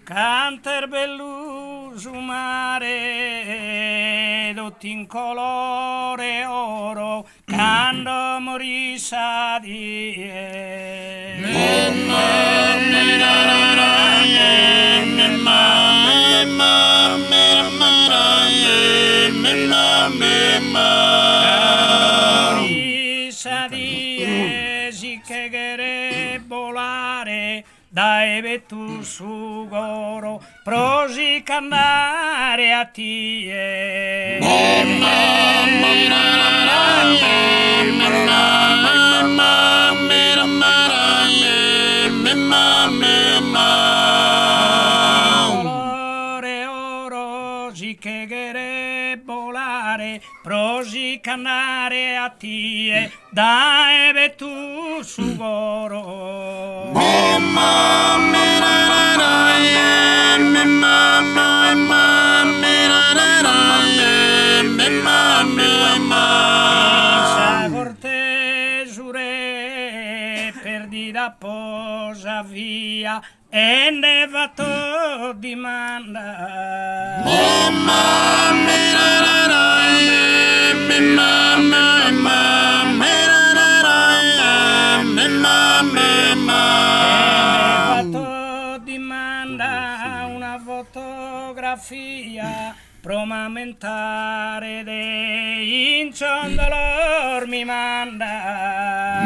Canter belluso mare, tutti in colore oro, quando morì sa die. Morì sa die, si che volare, dai vetu su goro, prosi cannare a tie. Colore oro, si che volare, prosi cannare a tie, dai vetu su goro. Sa cortesure perdita posa via e nevato dimanda. Nevato dimanda una fotografia promamentare de in ciondolor mi manda.